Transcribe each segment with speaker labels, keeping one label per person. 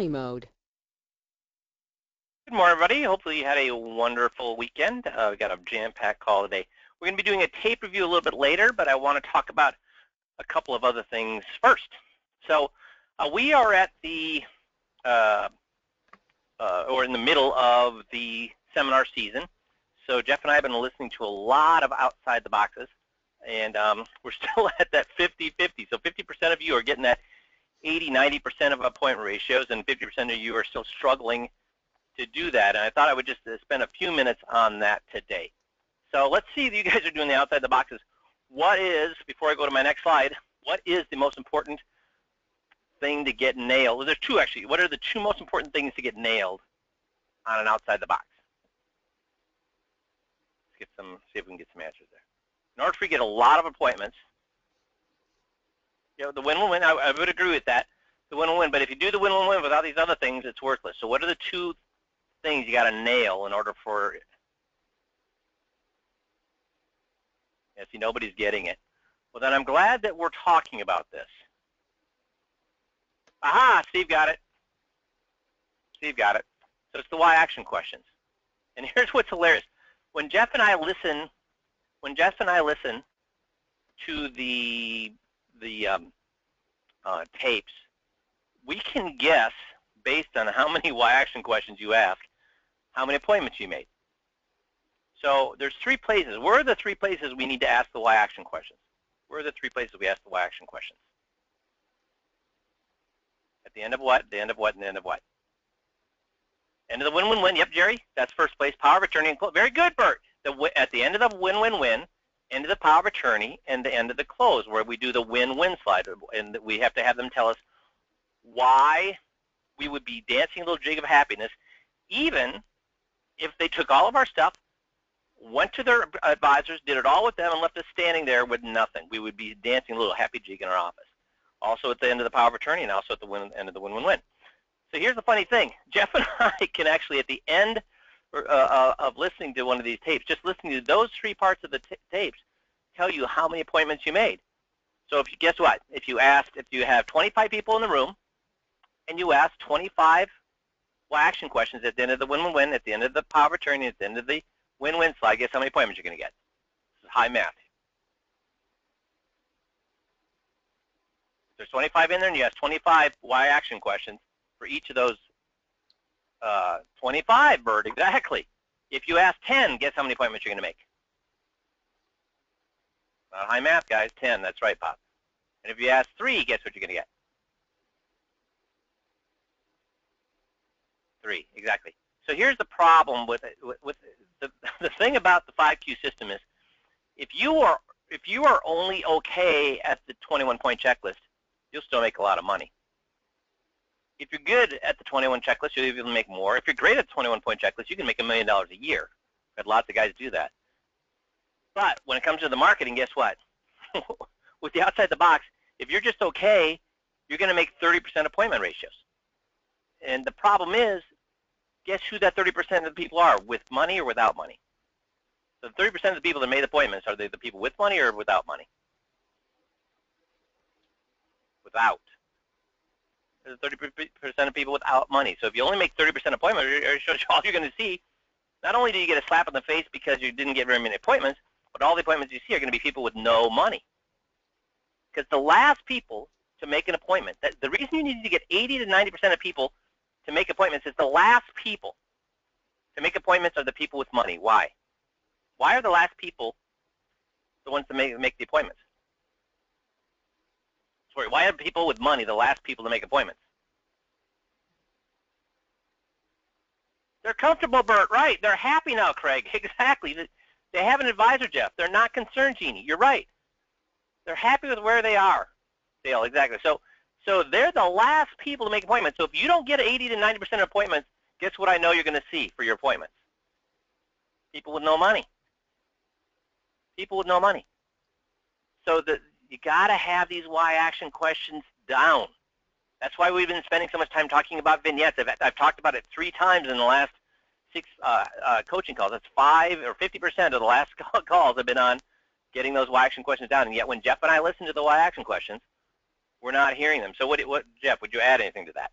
Speaker 1: family mode.
Speaker 2: Good morning, everybody. Hopefully you had a wonderful weekend. We got a jam-packed call today. We're going to be doing a tape review a little bit later, but I want to talk about a couple of other things first. So we are at the, or in the middle of the seminar season. So Jeff and I have been listening to a lot of outside the boxes, and we're still at that 50-50. So 50% of you are getting that 80-90% of appointment ratios, and 50% of you are still struggling to do that. And I thought I would just spend a few minutes on that today. So let's see if you guys are doing the outside the boxes. What is, before I go to my next slide, what is the most important thing to get nailed? Well, there's two actually. What are the two most important things to get nailed on an outside the box? Let's get some, see if we can get some answers there. In order for you to get a lot of appointments, you know, the win-win-win, I would agree with that, the win-win-win, but if you do the win-win-win without these other things, it's worthless. So what are the two things you got to nail in order for, if nobody's getting it? Well, then I'm glad that we're talking about this. Aha, Steve got it. Steve got it. So it's the why action questions. And here's what's hilarious. When Jeff and I listen to the tapes, we can guess based on how many why action questions you ask, how many appointments you made. So there's three places. Where are the three places we need to ask the why action questions? Where are the three places we ask the why action questions? At the end of what? The end of what? And the end of what? End of the win-win-win. Yep, Jerry. That's first place. Power of attorney and close. Very good, Bert. At the end of the win-win-win, end of the power of attorney, and the end of the close, where we do the win-win slide. And we have to have them tell us why we would be dancing a little jig of happiness, even if they took all of our stuff, went to their advisors, did it all with them, and left us standing there with nothing. We would be dancing a little happy jig in our office. Also at the end of the power of attorney, and also at the end of the win-win-win. So here's the funny thing. Jeff and I can actually, at the end of listening to one of these tapes, just listening to those three parts of the tapes, tell you how many appointments you made. So if you, guess what? If you have 25 people in the room, and you ask 25 action questions at the end of the win-win-win, at the end of the power of attorney, at the end of the win-win slide, guess how many appointments you're going to get? This is high math. There's 25 in there, and you ask 25 why action questions for each of those 25, Bert, exactly. If you ask 10, guess how many appointments you're going to make? Not high math, guys. 10, that's right, Pop. And if you ask 3, guess what you're going to get? 3, exactly. So here's the problem with the thing about the 5Q system is, if you are only okay at the 21-point checklist, you'll still make a lot of money. If you're good at the 21 checklist, you'll be able to make more. If you're great at the 21-point checklist, you can make $1 million a year. I've had lots of guys do that. But when it comes to the marketing, guess what? With the outside the box, if you're just okay, you're going to make 30% appointment ratios. And the problem is, guess who that 30% of the people are, with money or without money? So 30% of the people that made appointments, are they the people with money or without money? Without. There's 30% of people without money. So if you only make 30% appointment ratios, all you're going to see, not only do you get a slap in the face because you didn't get very many appointments, but all the appointments you see are going to be people with no money. Because the last people to make an appointment, the reason you need to get 80 to 90% of people to make appointments is the last people to make appointments are the people with money. Why? Why are the last people the ones to make the appointments? Sorry, why are people with money the last people to make appointments? They're comfortable, Bert, right? They're happy now, Craig. Exactly. They have an advisor, Jeff. They're not concerned, Jeannie. You're right. They're happy with where they are. Dale, exactly. So they're the last people to make appointments. So if you don't get 80 to 90% of appointments, guess what I know you're going to see for your appointments? People with no money. People with no money. So you got to have these why action questions down. That's why we've been spending so much time talking about vignettes. I've talked about it 3 times in the last 6 coaching calls. That's 5 or 50% of the last calls have been on getting those why action questions down. And yet when Jeff and I listen to the why action questions, we're not hearing them. So what Jeff, would you add anything to that?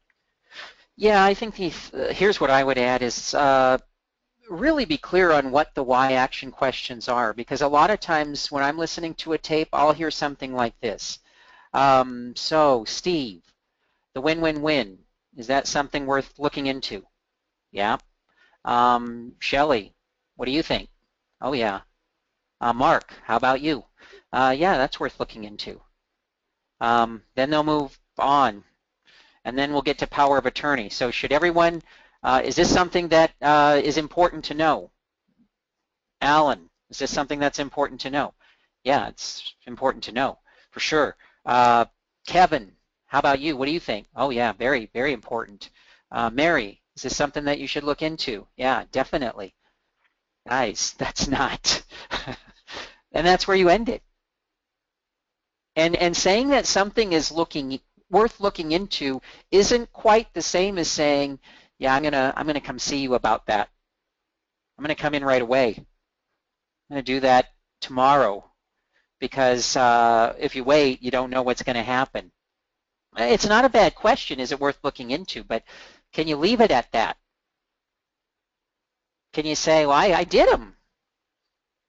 Speaker 1: Yeah, I think here's what I would add is really be clear on what the why action questions are, because a lot of times when I'm listening to a tape, I'll hear something like this. So, Steve, the win-win-win, is that something worth looking into? Yeah. Shelley, what do you think? Oh, yeah. Mark, how about you? Yeah, that's worth looking into. Then they'll move on, and then we'll get to power of attorney. So should everyone, is this something that is important to know? Alan, is this something that's important to know? Yeah, it's important to know, for sure. Kevin, how about you? What do you think? Oh yeah, very, very important. Mary, is this something that you should look into? Yeah, definitely. Guys, that's not. And that's where you end it. And saying that something is worth looking into isn't quite the same as saying, yeah, I'm gonna come see you about that. I'm gonna come in right away. I'm gonna do that tomorrow, because if you wait, you don't know what's going to happen. It's not a bad question, is it worth looking into, but can you leave it at that? Can you say, well, I did them.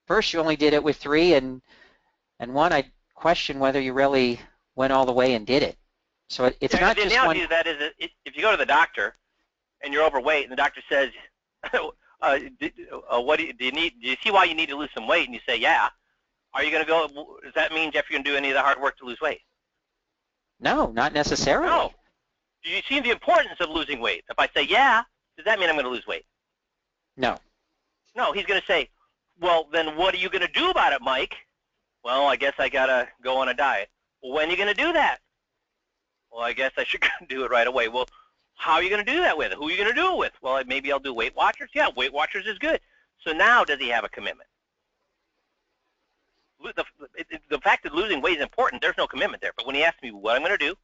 Speaker 1: First, you only did it with 3, and 1, I question whether you really went all the way and did it. So it's
Speaker 2: Yeah,
Speaker 1: not
Speaker 2: the
Speaker 1: just
Speaker 2: analogy
Speaker 1: one.
Speaker 2: of that is that if you go to the doctor and you're overweight, and the doctor says, "What do you need? Do you see why you need to lose some weight?" And you say, "Yeah." Are you going to go? Does that mean, Jeff, you're going to do any of the hard work to lose weight?
Speaker 1: No, not
Speaker 2: No.
Speaker 1: necessarily.
Speaker 2: Do you see the importance of losing weight? If I say, "Yeah," does that mean I'm going to lose weight?
Speaker 1: No.
Speaker 2: No. He's going to say, "Well, then what are you going to do about it, Mike?" Well, I guess I got to go on a diet. Well, when are you going to do that? Well, I guess I should do it right away. Well, how are you going to do that with? Who are you going to do it with? Well, maybe I'll do Weight Watchers. Yeah, Weight Watchers is good. So now, does he have a commitment? The fact that losing weight is important, there's no commitment there. But when he asks me what I'm going to do,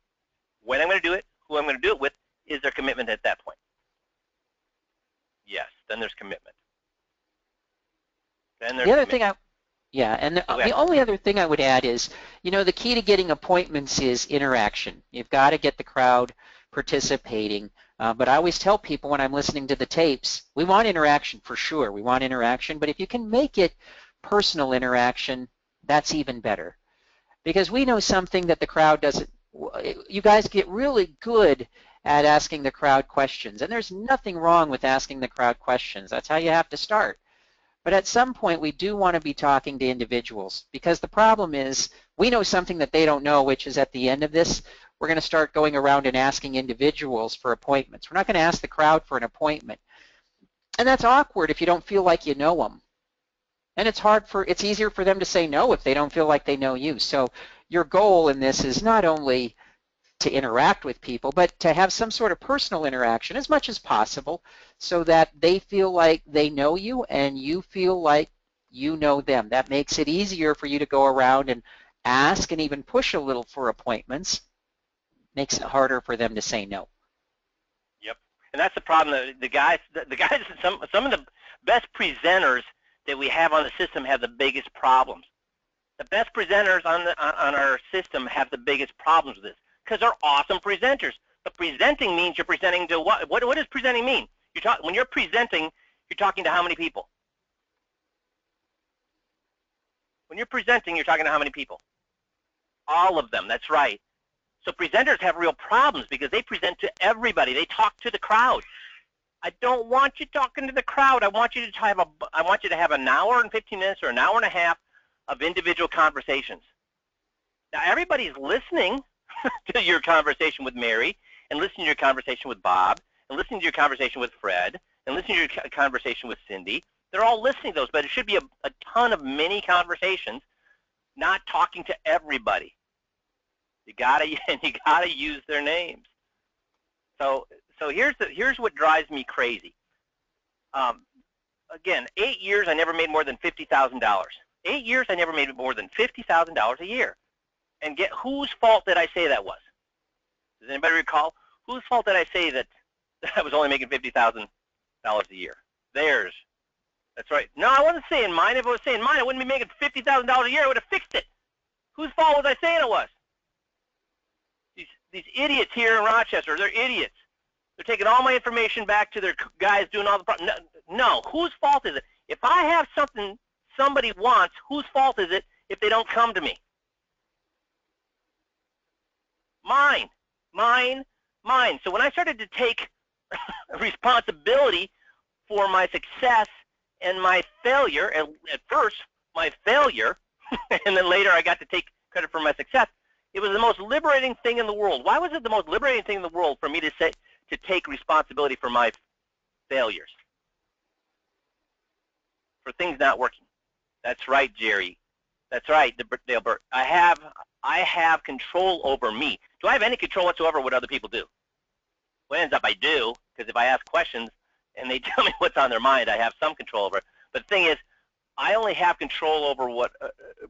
Speaker 2: when I'm going to do it, who I'm going to do it with, is there commitment at that point? Yes, then there's commitment. Then there's
Speaker 1: The other
Speaker 2: commitment.
Speaker 1: thing and the only other thing I would add is, the key to getting appointments is interaction. You've got to get the crowd participating. But I always tell people when I'm listening to the tapes, we want interaction for sure. We want interaction, but if you can make it personal interaction, that's even better. Because we know something that the crowd doesn't. You guys get really good at asking the crowd questions, and there's nothing wrong with asking the crowd questions. That's how you have to start. But at some point, we do want to be talking to individuals, because the problem is we know something that they don't know, which is at the end of this, we're going to start going around and asking individuals for appointments. We're not going to ask the crowd for an appointment. And that's awkward if you don't feel like you know them. And it's easier for them to say no if they don't feel like they know you. So your goal in this is not only to interact with people, but to have some sort of personal interaction as much as possible, so that they feel like they know you and you feel like you know them. That makes it easier for you to go around and ask and even push a little for appointments. Makes it harder for them to say no.
Speaker 2: Yep, and that's the problem. The guys, some of the best presenters that we have on the system have the biggest problems. The best presenters on our system have the biggest problems with this, because they're awesome presenters. But presenting means you're presenting to what? What does presenting mean? When you're presenting, you're talking to how many people? When you're presenting, you're talking to how many people? All of them. That's right. So presenters have real problems because they present to everybody. They talk to the crowd. I don't want you talking to the crowd. I want you to have an hour and 15 minutes or an hour and a half of individual conversations. Now everybody's listening to your conversation with Mary, and listening to your conversation with Bob, and listening to your conversation with Fred, and listening to your conversation with Cindy. They're all listening to those, but it should be a ton of mini conversations, not talking to everybody. You gotta use their names. So here's what drives me crazy. Again, 8 years I never made more than $50,000. 8 years I never made more than $50,000 a year. And whose fault did I say that was? Does anybody recall? Whose fault did I say that I was only making $50,000 a year? Theirs. That's right. No, I wasn't saying mine. If I was saying mine, I wouldn't be making $50,000 a year. I would have fixed it. Whose fault was I saying it was? These idiots here in Rochester, they're idiots. They're taking all my information back to their guys doing all the no, whose fault is it? If I have something somebody wants, whose fault is it if they don't come to me? Mine, mine, mine. So when I started to take responsibility for my success and my failure, at first my failure, and then later I got to take credit for my success, it was the most liberating thing in the world. Why was it the most liberating thing in the world for me to take responsibility for my failures, for things not working? That's right, Jerry. That's right, Dale Burt. I have control over me. Do I have any control whatsoever what other people do? Well, it ends up I do, because if I ask questions and they tell me what's on their mind, I have some control over it. But the thing is, I only have control over what,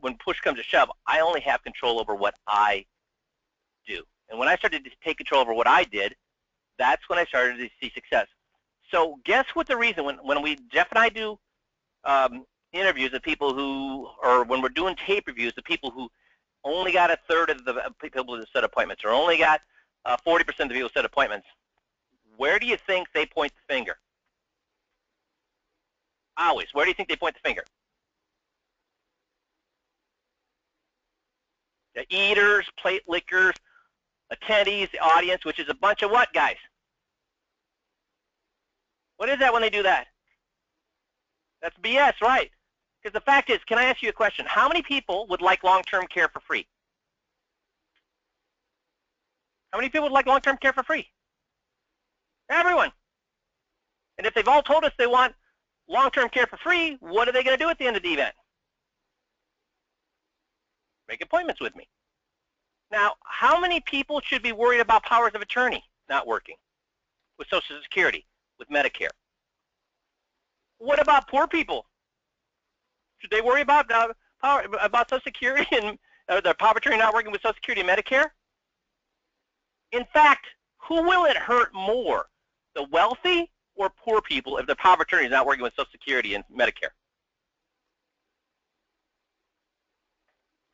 Speaker 2: when push comes to shove, I only have control over what I do. And when I started to take control over what I did, that's when I started to see success. So guess what the reason, when Jeff and I do interviews of people who, or when we're doing tape reviews of people who only got a third of the people that set appointments, or only got 40% of the people set appointments, where do you think they point the finger? Always. Where do you think they point the finger? The eaters, plate lickers, attendees, the audience, which is a bunch of what, guys? What is that when they do that? That's BS, right? Because the fact is, can I ask you a question? How many people would like long-term care for free? How many people would like long-term care for free? Everyone. And if they've all told us they want long-term care for free, what are they going to do at the end of the event? Make appointments with me. Now, how many people should be worried about powers of attorney not working with Social Security, with Medicare? What about poor people? Should they worry about Social Security and their power of attorney not working with Social Security and Medicare? In fact, who will it hurt more, the wealthy or poor people, if their power of attorney is not working with Social Security and Medicare?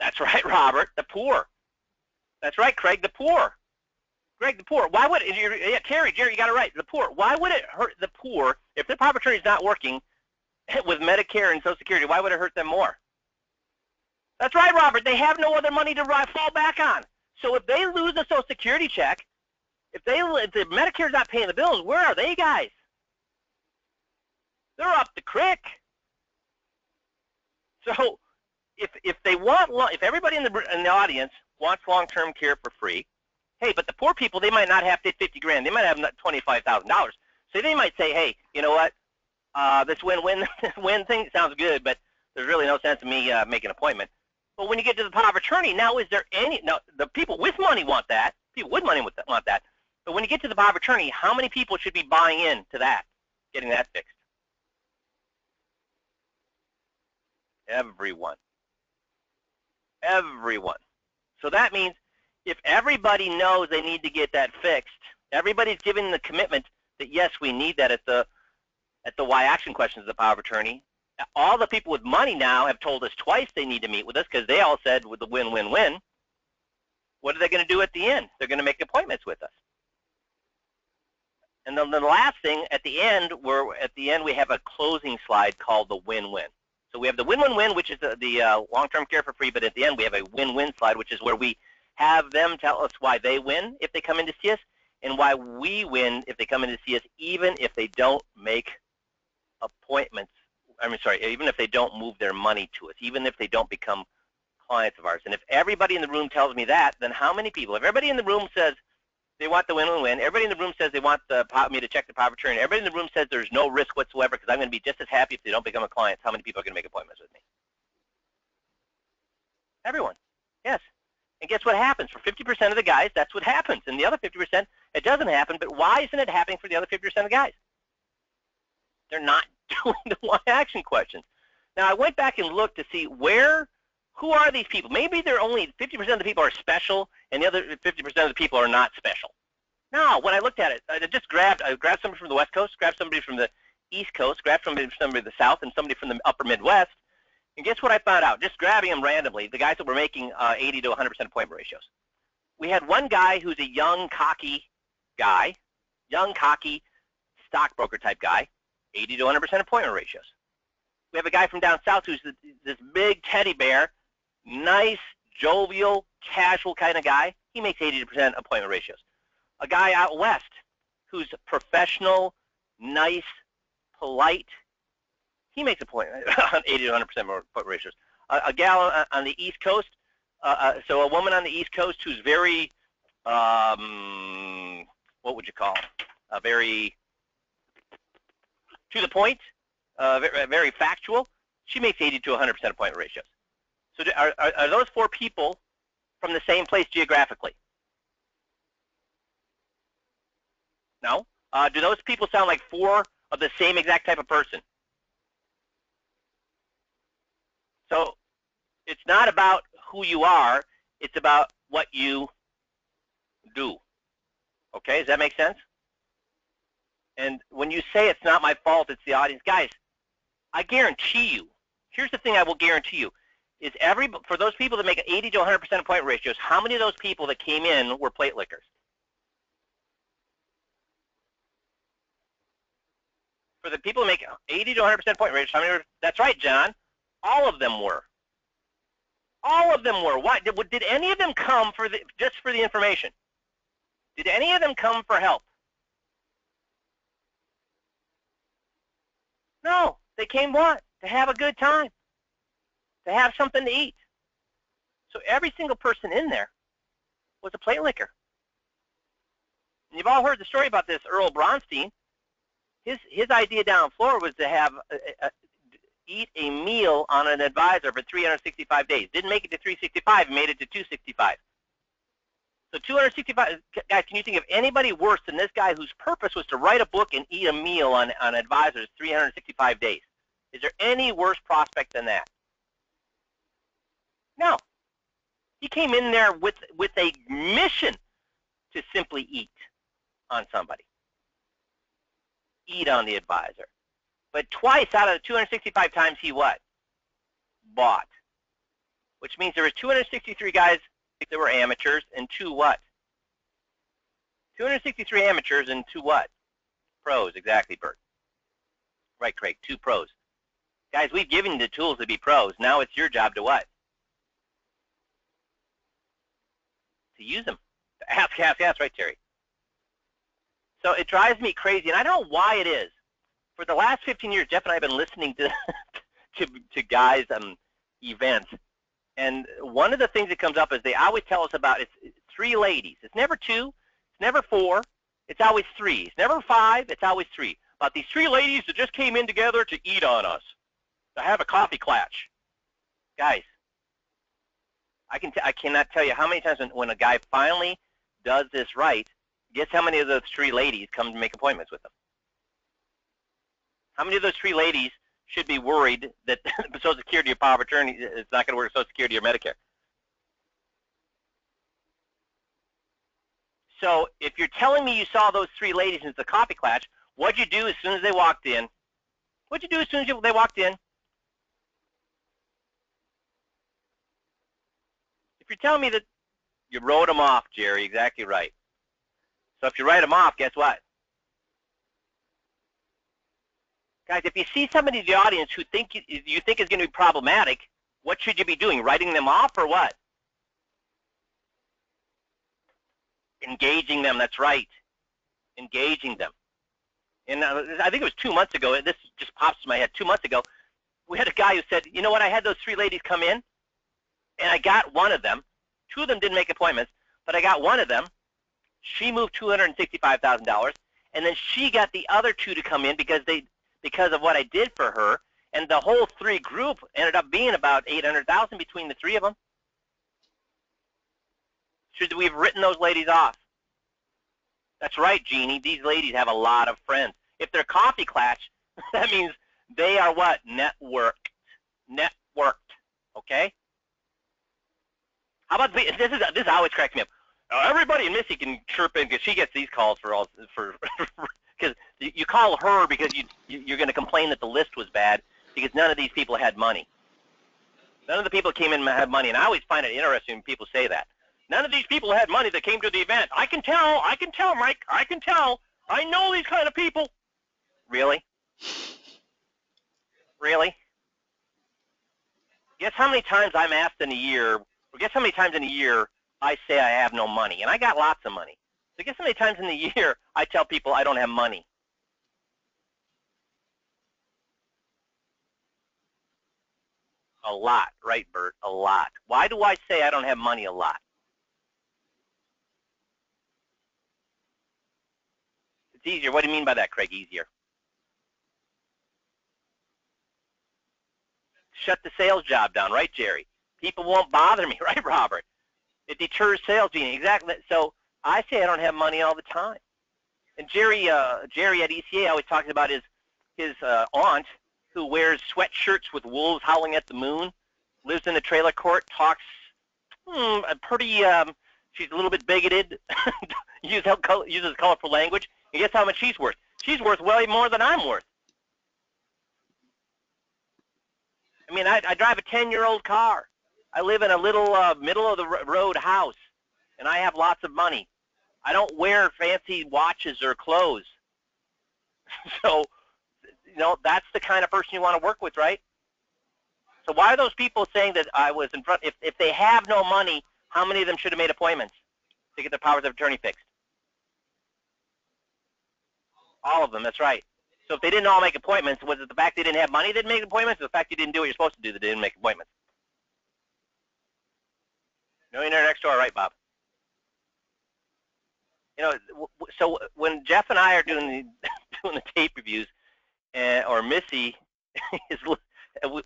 Speaker 2: That's right, Robert, the poor. That's right, Craig, the poor. Greg, the poor. Why would it, yeah, Terry, Jerry, you got it right, the poor. Why would it hurt the poor if their power of attorney is not working with Medicare and Social Security? Why would it hurt them more? That's right, Robert, they have no other money to fall back on. So if they lose a Social Security check, if the Medicare's not paying the bills, where are they, guys? They're up the creek. So if they want, if everybody in the audience wants long-term care for free, hey, but the poor people, they might not have 50 grand. They might have $25,000. So they might say, hey, you know what? This win-win win thing sounds good, but there's really no sense in me making an appointment. But when you get to the power of attorney, now is there any? Now the people with money want that. People with money want that. But when you get to the power of attorney, how many people should be buying into that, getting that fixed? Everyone. Everyone. So that means if everybody knows they need to get that fixed, everybody's giving the commitment that yes, we need that at the why action questions of the power of attorney. All the people with money now have told us twice they need to meet with us because they all said with the win-win-win. What are they going to do at the end? They're going to make appointments with us. And then the last thing at the end, we have a closing slide called the win-win. So we have the win-win-win, which is the long-term care for free, but at the end we have a win-win slide, which is where we have them tell us why they win if they come in to see us, and why we win if they come in to see us, even if they don't make appointments. Even if they don't move their money to us, even if they don't become clients of ours. And if everybody in the room tells me that, then how many people? If everybody in the room says they want the win-win-win, everybody in the room says they want me to check the power of attorney, everybody in the room says there's no risk whatsoever because I'm going to be just as happy if they don't become a client, how many people are going to make appointments with me? Everyone. Yes. And guess what happens? For 50% of the guys, that's what happens. And the other 50%, it doesn't happen. But why isn't it happening for the other 50% of the guys? They're not doing the why action questions. Now, I went back and looked to see who are these people? Maybe they're only 50% of the people are special, and the other 50% of the people are not special. No, when I looked at it, I grabbed somebody from the West Coast, grabbed somebody from the East Coast, grabbed somebody from the South, and somebody from the Upper Midwest. And guess what I found out? Just grabbing them randomly, the guys that were making 80 to 100% appointment ratios. We had one guy who's a young, cocky guy, young, cocky, stockbroker type guy, 80 to 100% appointment ratios. We have a guy from down south who's this big teddy bear, nice, jovial, casual kind of guy. He makes 80% appointment ratios. A guy out west who's professional, nice, polite, he makes appointment 80 to 100% more appointment ratios. A gal on the East Coast, so a woman on the East Coast who's very, what would you call, very to the point, very factual, she makes 80 to 100% appointment ratios. So are those four people from the same place geographically? No? Do those people sound like four of the same exact type of person? So it's not about who you are, it's about what you do. Okay, does that make sense? And when you say it's not my fault, it's the audience, guys, I guarantee you, here's the thing I will guarantee you, is for those people that make 80 to 100% appointment ratios, how many of those people that came in were plate lickers? For the people who make 80 to 100% appointment ratios, how many were? That's right, John. All of them were. All of them were. Why? Did any of them come just for the information? Did any of them come for help? No. They came what? To have a good time. To have something to eat. So every single person in there was a plate licker. And you've all heard the story about this Earl Bronstein. His idea down the floor was to have eat a meal on an advisor for 365 days. Didn't make it to 365, made it to 265. So 265, guys, can you think of anybody worse than this guy whose purpose was to write a book and eat a meal on advisors 365 days? Is there any worse prospect than that? No. He came in there with a mission to simply eat on somebody. Eat on the advisor. But twice out of the 265 times he what? Bought. Which means there were 263 guys that were amateurs and 2 what? 263 amateurs and 2 what? Pros, exactly, Bert. Right, Craig, 2 pros. Guys, we've given you the tools to be pros. Now it's your job to what? To use them. Ask, right, Terry? So it drives me crazy, and I don't know why it is. For the last 15 years, Jeff and I have been listening to to guys' events, and one of the things that comes up is they always tell us about it's 3 ladies. It's never 2. It's never 4. It's always 3. It's never 5. It's always 3. About these 3 ladies that just came in together to eat on us, to have a coffee clatch. Guys, I cannot tell you how many times when a guy finally does this right, guess how many of those 3 ladies come to make appointments with him? How many of those 3 ladies should be worried that Social Security or power of attorney is not going to work Social Security or Medicare? So if you're telling me you saw those 3 ladies in the coffee clatch, what'd you do as soon as they walked in? What'd you do as soon as they walked in? If you're telling me that you wrote them off, Jerry, exactly right. So if you write them off, guess what? Guys, if you see somebody in the audience who you think is going to be problematic, what should you be doing? Writing them off or what? Engaging them, that's right. Engaging them. And I think it was 2 months ago, and this just pops to my head, 2 months ago, we had a guy who said, you know what, I had those 3 ladies come in, and I got one of them. 2 of them didn't make appointments, but I got one of them. She moved $265,000, and then she got the other 2 to come in because of what I did for her, and the whole 3 group ended up being about $800,000 between the 3 of them. Should we have written those ladies off? That's right, Jeannie. These ladies have a lot of friends. If they're coffee clatch, that means they are what? Networked. Okay? How about this always cracks me up. Everybody in Missy can chirp in because she gets these calls for because you call her because you're going to complain that the list was bad because none of these people had money. None of the people came in had money, and I always find it interesting when people say that. None of these people had money that came to the event. I can tell, Mike, I can tell. I know these kind of people. Really? Really? Guess how many times I'm asked in a year, or guess how many times in a year I say I have no money, and I got lots of money. So guess how many times in the year I tell people I don't have money? A lot, right, Bert? A lot. Why do I say I don't have money a lot? It's easier. What do you mean by that, Craig? Easier. Shut the sales job down, right, Jerry? People won't bother me, right, Robert? It deters sales, Gene. Exactly. So I say I don't have money all the time. And Jerry at ECA always talks about his aunt who wears sweatshirts with wolves howling at the moon, lives in a trailer court, talks pretty. She's a little bit bigoted, uses colorful language. And guess how much she's worth? She's worth way more than I'm worth. I mean, I drive a 10-year-old car. I live in a little middle-of-the-road house, and I have lots of money. I don't wear fancy watches or clothes. So, that's the kind of person you want to work with, right? So why are those people saying that I was in front? If they have no money, how many of them should have made appointments to get their powers of attorney fixed? All of them, that's right. So if they didn't all make appointments, was it the fact they didn't have money that made appointments, or the fact you didn't do what you're supposed to do that didn't make appointments? Millionaire next door, right, Bob? So when Jeff and I are doing the tape reviews, or Missy is,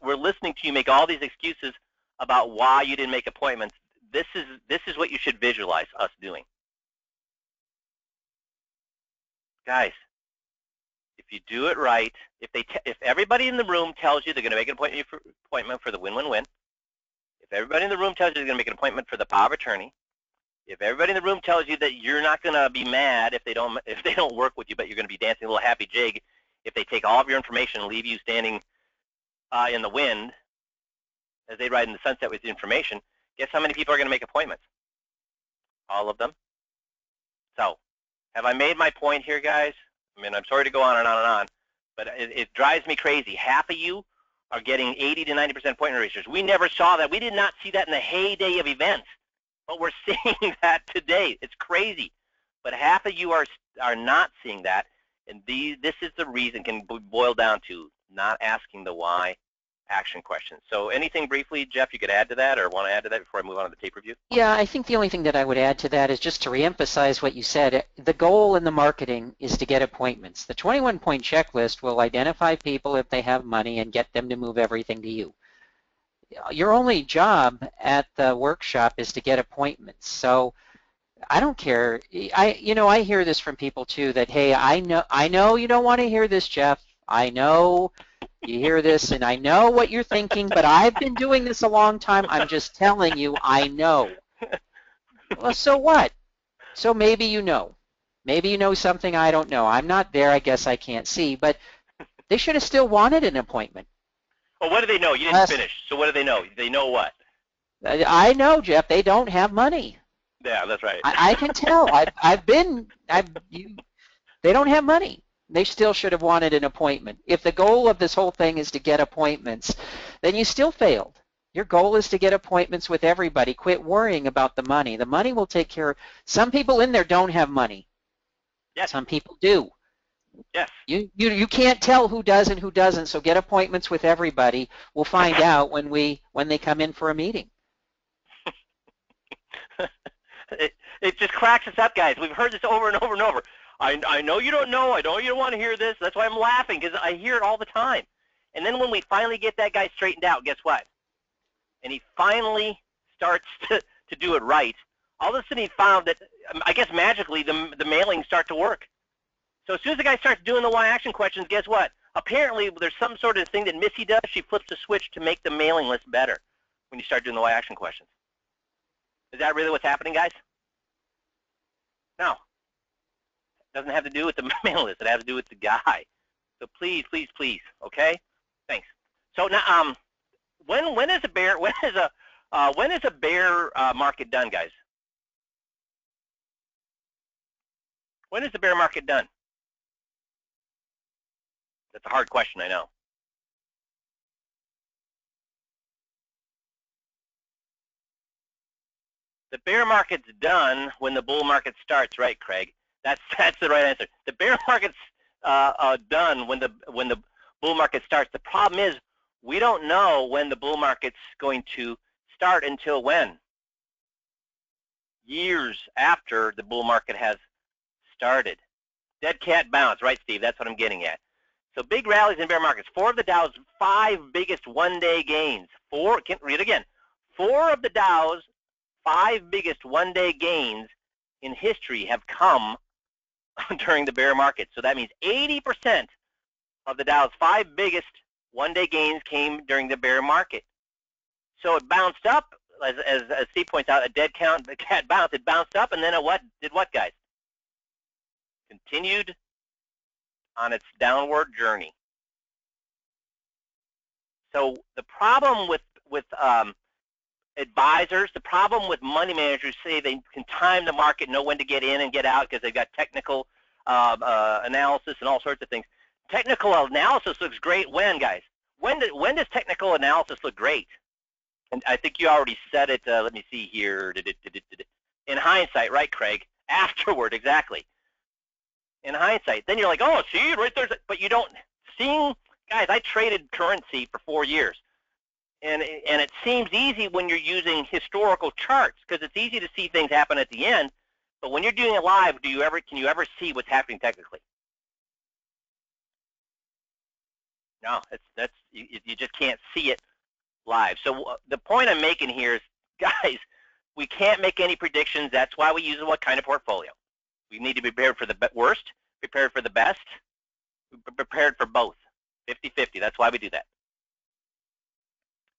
Speaker 2: we're listening to you make all these excuses about why you didn't make appointments. This is what you should visualize us doing, guys. If you do it right, if everybody in the room tells you they're going to make an appointment for the win-win-win, if everybody in the room tells you they're going to make an appointment for the power of attorney, if everybody in the room tells you that you're not going to be mad if they don't work with you, but you're going to be dancing a little happy jig if they take all of your information and leave you standing in the wind as they ride in the sunset with the information, guess how many people are going to make appointments? All of them. So, have I made my point here, guys? I mean, I'm sorry to go on and on and on, but it drives me crazy. Half of you are getting 80 to 90% appointment ratios. We never saw that. We did not see that in the heyday of events, but we're seeing that today. It's crazy. But half of you are not seeing that, and this is the reason, can boil down to not asking the why action questions. So anything briefly, Jeff, you could add to that or want to add to that before I move on to the tape review?
Speaker 1: Yeah, I think the only thing that I would add to that is just to reemphasize what you said. The goal in the marketing is to get appointments. The 21-point checklist will identify people if they have money and get them to move everything to you. Your only job at the workshop is to get appointments. So I don't care. I hear this from people too that, hey, I know you don't want to hear this, Jeff. I know you hear this, and I know what you're thinking, but I've been doing this a long time. I'm just telling you, I know. Well, so what? So maybe you know. Maybe you know something I don't know. I'm not there. I guess I can't see, but they should have still wanted an appointment.
Speaker 2: Well, what do they know? You didn't finish. So what do they know? They know what?
Speaker 1: I know, Jeff. They don't have money.
Speaker 2: Yeah, that's right.
Speaker 1: I can tell. They don't have money. They still should have wanted an appointment. If the goal of this whole thing is to get appointments, then you still failed. Your goal is to get appointments with everybody. Quit worrying about the money. The money will take care of. Some people in there don't have money.
Speaker 2: Yes.
Speaker 1: Some people do.
Speaker 2: Yes.
Speaker 1: You can't tell who does and who doesn't, so get appointments with everybody. We'll find out when they come in for a meeting.
Speaker 2: It just cracks us up, guys. We've heard this over and over and over. I know you don't know. I know you don't want to hear this. That's why I'm laughing, because I hear it all the time. And then when we finally get that guy straightened out, guess what? And he finally starts to do it right. All of a sudden he found that, I guess magically, the mailings start to work. So as soon as the guy starts doing the why action questions, guess what? Apparently there's some sort of thing that Missy does. She flips a switch to make the mailing list better when you start doing the why action questions. Is that really what's happening, guys? No. It doesn't have to do with the mailing list. It has to do with the guy. So please, please, please, okay? Thanks. So now, when is a bear market done, guys? When is the bear market done? That's a hard question, I know. The bear market's done when the bull market starts, right, Craig? That's the right answer. The bear market's done when the bull market starts. The problem is we don't know when the bull market's going to start until when? Years after the bull market has started. Dead cat bounce, right, Steve? That's what I'm getting at. So big rallies in bear markets. 4 of the Dow's 5 biggest one-day gains. Read again. 4 of the Dow's 5 biggest one-day gains in history have come during the bear market. So that means 80% of the Dow's 5 biggest one-day gains came during the bear market. So it bounced up, as Steve points out, a dead cat bounce. It bounced up, and then it did what, guys? Continued on its downward journey. So the problem with advisors, the problem with money managers say they can time the market, know when to get in and get out because they've got technical analysis and all sorts of things. Technical analysis looks great when, guys? When does technical analysis look great? And I think you already said it. Let me see here. In hindsight, right, Craig? Afterward, exactly. In hindsight. Then you're like, oh, see, right there. But you don't. Guys, I traded currency for 4 years. And it seems easy when you're using historical charts because it's easy to see things happen at the end. But when you're doing it live, can you ever see what's happening technically? No, you just can't see it live. So the point I'm making here is, guys, we can't make any predictions. That's why we use what kind of portfolio. We need to be prepared for the worst, prepared for the best, prepared for both, 50-50. That's why we do that.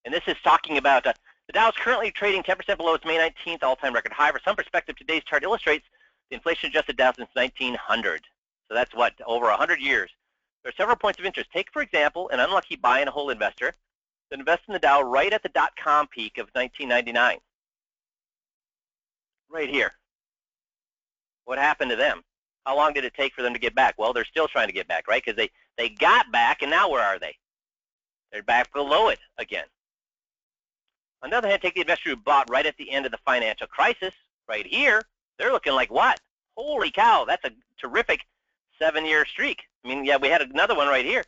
Speaker 2: And this is talking about the Dow is currently trading 10% below its May 19th all-time record high. For some perspective, today's chart illustrates the inflation-adjusted Dow since 1900. So that's what, over 100 years. There are several points of interest. Take, for example, an unlucky buy and hold investor that invests in the Dow right at the dot-com peak of 1999. Right here. What happened to them? How long did it take for them to get back? Well, they're still trying to get back, right? Because they got back, and now where are they? They're back below it again. On the other hand, take the investor who bought right at the end of the financial crisis, right here. They're looking like what? Holy cow, that's a terrific 7-year streak. I mean, yeah, we had another one right here.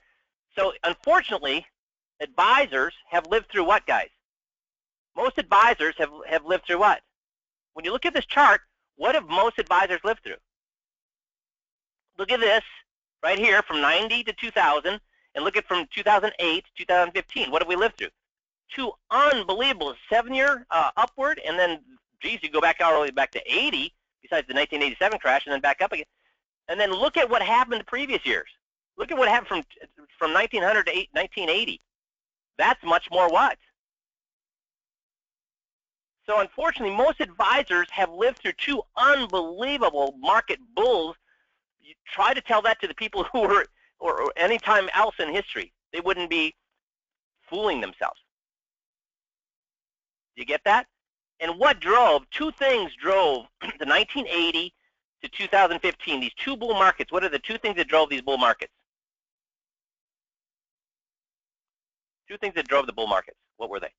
Speaker 2: So unfortunately, advisors have lived through what, guys? Most advisors have lived through what? When you look at this chart, what have most advisors lived through? Look at this right here from 90 to 2000, and look at from 2008 to 2015. What have we lived through? 2 unbelievable 7-year upward, and then, geez, you go back all the way back to 80, besides the 1987 crash, and then back up again. And then look at what happened the previous years. Look at what happened from 1900 to 1980. That's much more what? So unfortunately, most advisors have lived through 2 unbelievable market bulls. You try to tell that to the people who were, or any time else in history, they wouldn't be fooling themselves. You get that? And what drove? 2 things drove the 1980 to 2015, these 2 bull markets. What are the 2 things that drove these bull markets? 2 things that drove the bull markets. What were they?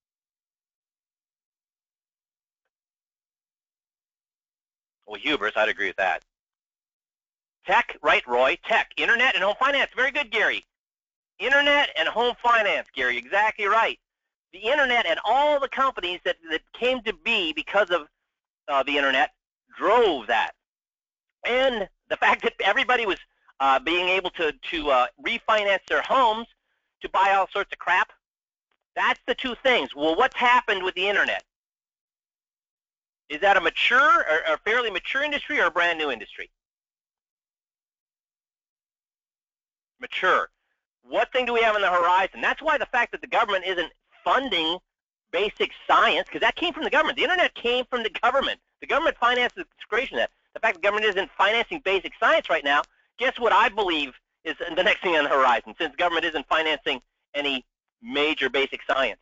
Speaker 2: Well, hubris, I'd agree with that. Tech, right, Roy? Tech, internet, and home finance. Very good, Gary. Internet and home finance, Gary, exactly right. The internet and all the companies that came to be because of the internet drove that. And the fact that everybody was being able to refinance their homes to buy all sorts of crap, that's the 2 things. Well, what's happened with the internet? Is that a mature, or a fairly mature industry, or a brand new industry? Mature. What thing do we have on the horizon? That's why the fact that the government isn't funding basic science, because that came from the government. The internet came from the government. The government financed the creation of that. The fact the government isn't financing basic science right now, guess what I believe is the next thing on the horizon, since government isn't financing any major basic science?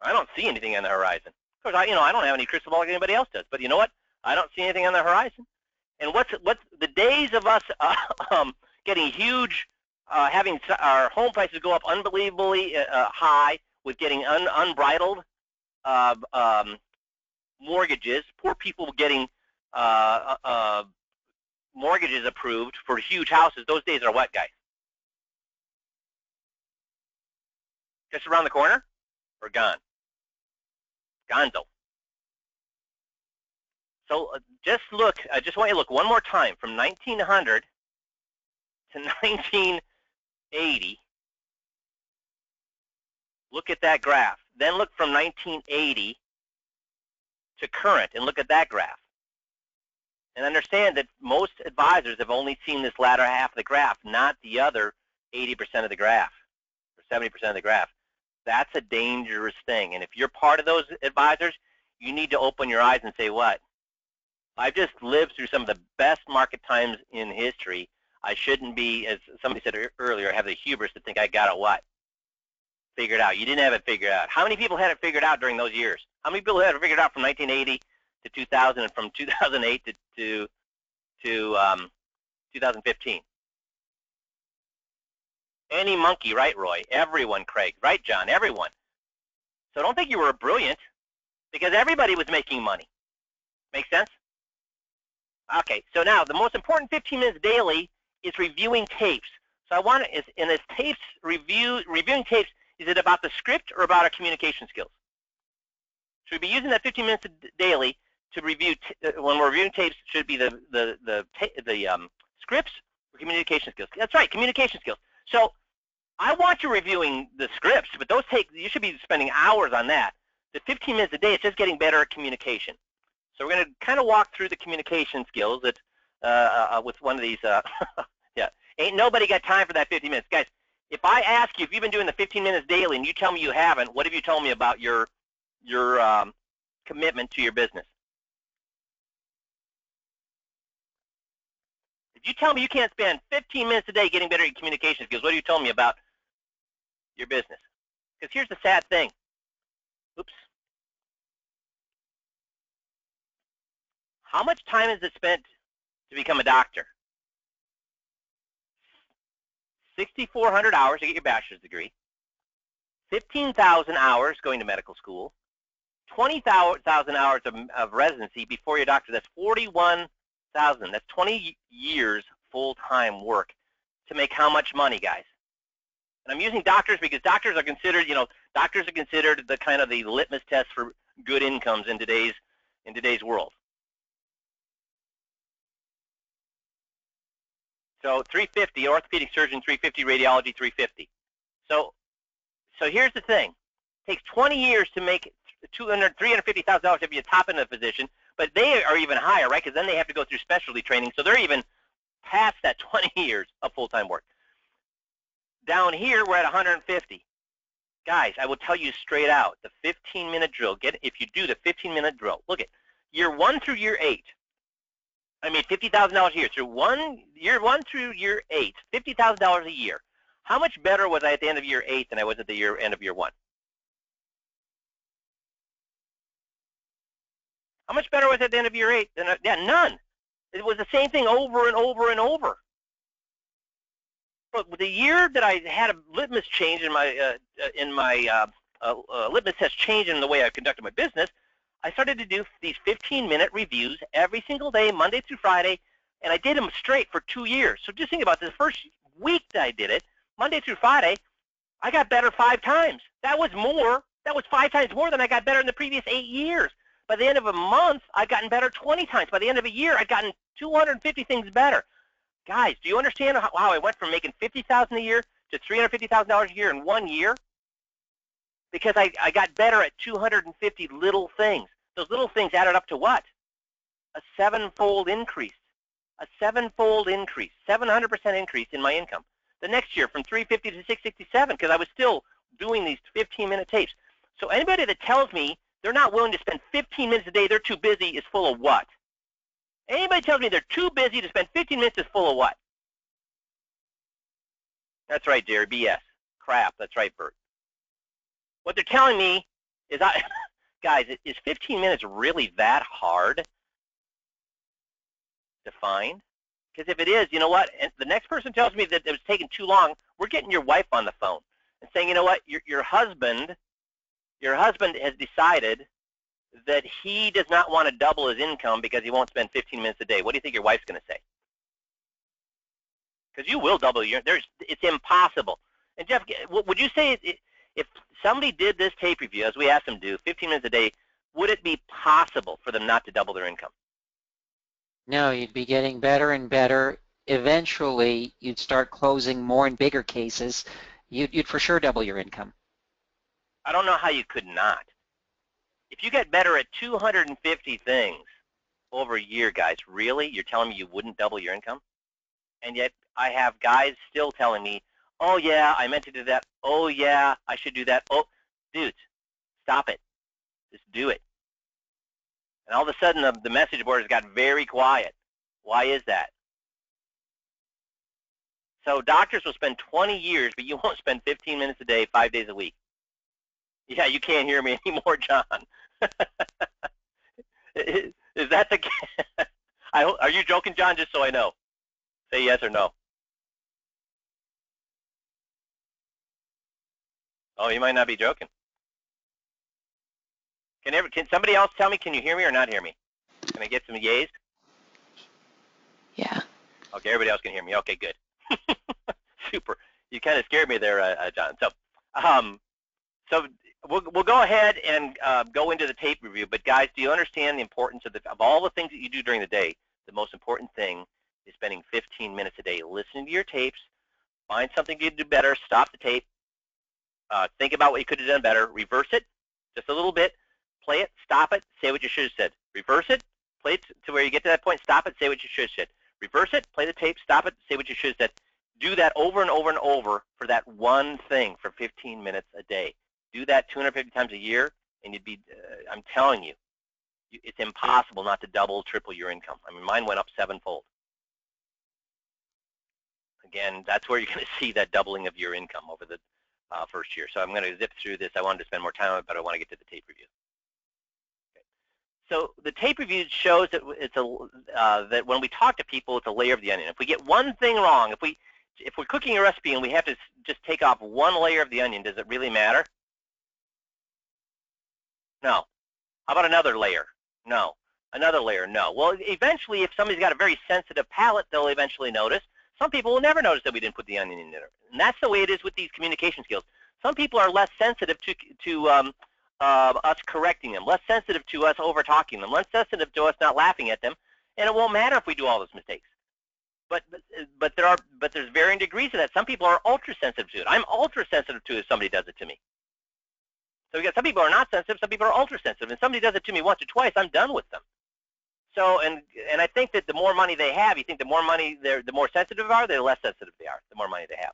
Speaker 2: I don't see anything on the horizon. Of course, I don't have any crystal ball like anybody else does, but you know what? I don't see anything on the horizon. And what's the days of us getting huge having our home prices go up unbelievably high with getting unbridled mortgages, poor people getting mortgages approved for huge houses. Those days are what, guys? Just around the corner or gone? Gonzo. So just look, I just want you to look one more time from 1900 to 1980. Look at that graph. Then look from 1980 to current and look at that graph. And understand that most advisors have only seen this latter half of the graph, not the other 80% of the graph or 70% of the graph. That's a dangerous thing. And if you're part of those advisors, you need to open your eyes and say, what? I've just lived through some of the best market times in history. I shouldn't be, as somebody said earlier, have the hubris to think I got it what? Figured out. You didn't have it figured out. How many people had it figured out during those years? How many people had it figured out from 1980 to 2000 and from 2008 to 2015? Any monkey, right, Roy? Everyone, Craig. Right, John? Everyone. So don't think you were brilliant because everybody was making money. Make sense? Okay, so now the most important 15 minutes daily is reviewing tapes. So I want to, in this tapes reviewing tapes, is it about the script or about our communication skills? Should we be using that 15 minutes daily to review, when we're reviewing tapes, should it be the scripts or communication skills? That's right, communication skills. So I want you reviewing the scripts, but those take, you should be spending hours on that. The 15 minutes a day, it's just getting better at communication. So we're going to kind of walk through the communication skills that with one of these. Yeah, ain't nobody got time for that 15 minutes, guys. If I ask you if you've been doing the 15 minutes daily and you tell me you haven't, what have you told me about your commitment to your business? If you tell me you can't spend 15 minutes a day getting better at communication skills, what have you told me about your business? Because here's the sad thing. Oops. How much time is it spent to become a doctor? 6,400 hours to get your bachelor's degree, 15,000 hours going to medical school, 20,000 hours of residency before your doctor. That's 41,000. That's 20 years full-time work to make how much money, guys? And I'm using doctors because doctors are considered, doctors are considered the kind of the litmus test for good incomes in today's world. So 350, orthopedic surgeon 350, radiology 350. So here's the thing. It takes 20 years to make $350,000 to be a top end of the physician, but they are even higher, right? Because then they have to go through specialty training, so they're even past that 20 years of full-time work. Down here, we're at 150. Guys, I will tell you straight out, the 15-minute drill, if you do the 15-minute drill, look at year 1 through year 8. I made $50,000 a year. Through year 1 through year 8, $50,000 a year. How much better was I at the end of year 8 than I was at the end of year 1? How much better was I at the end of year 8? Yeah, none. It was the same thing over and over and over. But the year that I had a litmus change in my litmus test change in the way I conducted my business, I started to do these 15-minute reviews every single day, Monday through Friday, and I did them straight for 2 years. So just think about this. First week that I did it, Monday through Friday, I got better 5 times. That was more. That was 5 times more than I got better in the previous 8 years. By the end of a month, I'd gotten better 20 times. By the end of a year, I'd gotten 250 things better. Guys, do you understand how I went from making $50,000 a year to $350,000 a year in 1 year? Because I got better at 250 little things. Those little things added up to what? A 7-fold increase. A 7-fold increase, 700% increase in my income. The next year from 350 to 667 because I was still doing these 15-minute tapes. So anybody that tells me they're not willing to spend 15 minutes a day, they're too busy, is full of what? Anybody tells me they're too busy to spend 15 minutes is full of what? That's right, Jerry, BS. Crap, that's right, Bert. What they're telling me is, guys, is 15 minutes really that hard to find? Because if it is, you know what? And the next person tells me that it was taking too long, we're getting your wife on the phone and saying, you know what? Your husband has decided that he does not want to double his income because he won't spend 15 minutes a day. What do you think your wife's going to say? Because you will double it's impossible. And Jeff, would you say if somebody did this tape review, as we asked them to do, 15 minutes a day, would it be possible for them not to double their income?
Speaker 1: No, you'd be getting better and better. Eventually, you'd start closing more and bigger cases. You'd for sure double your income.
Speaker 2: I don't know how you could not. If you get better at 250 things over a year, guys, really? You're telling me you wouldn't double your income? And yet I have guys still telling me, oh, yeah, I meant to do that. Oh, yeah, I should do that. Oh, dudes, stop it. Just do it. And all of a sudden, the message board has got very quiet. Why is that? So doctors will spend 20 years, but you won't spend 15 minutes a day, 5 days a week. Yeah, you can't hear me anymore, John. Is that the case? Are you joking, John, just so I know? Say yes or no. Oh, you might not be joking. Can somebody else tell me, can you hear me or not hear me? Can I get some yays?
Speaker 3: Yeah.
Speaker 2: Okay, everybody else can hear me. Okay, good. Super. You kind of scared me there, John. So we'll go ahead and go into the tape review. But guys, do you understand the importance of all the things that you do during the day? The most important thing is spending 15 minutes a day listening to your tapes. Find something you can do better. Stop the tape. Think about what you could have done better. Reverse it just a little bit. Play it. Stop it. Say what you should have said. Reverse it. Play it to where you get to that point. Stop it. Say what you should have said. Reverse it. Play the tape. Stop it. Say what you should have said. Do that over and over and over for that one thing for 15 minutes a day. Do that 250 times a year, and you'd be, I'm telling you, it's impossible not to double, triple your income. I mean, mine went up 7-fold. Again, that's where you're going to see that doubling of your income over the first year. So I'm going to zip through this. I wanted to spend more time on it, but I want to get to the tape review. Okay. So the tape review shows that that when we talk to people, it's a layer of the onion. If we get one thing wrong, if we're cooking a recipe and we have to just take off one layer of the onion, does it really matter? No. How about another layer? No. Another layer? No. Well, eventually, if somebody's got a very sensitive palate, they'll eventually notice. Some people will never notice that we didn't put the onion in there. And that's the way it is with these communication skills. Some people are less sensitive to us correcting them, less sensitive to us over-talking them, less sensitive to us not laughing at them, and it won't matter if we do all those mistakes. But there's varying degrees of that. Some people are ultra-sensitive to it. I'm ultra-sensitive to it if somebody does it to me. So we got some people are not sensitive, some people are ultra-sensitive. And somebody does it to me once or twice, I'm done with them. So, and I think that the more money they have, you think the more money the more sensitive they are, the less sensitive they are, the more money they have.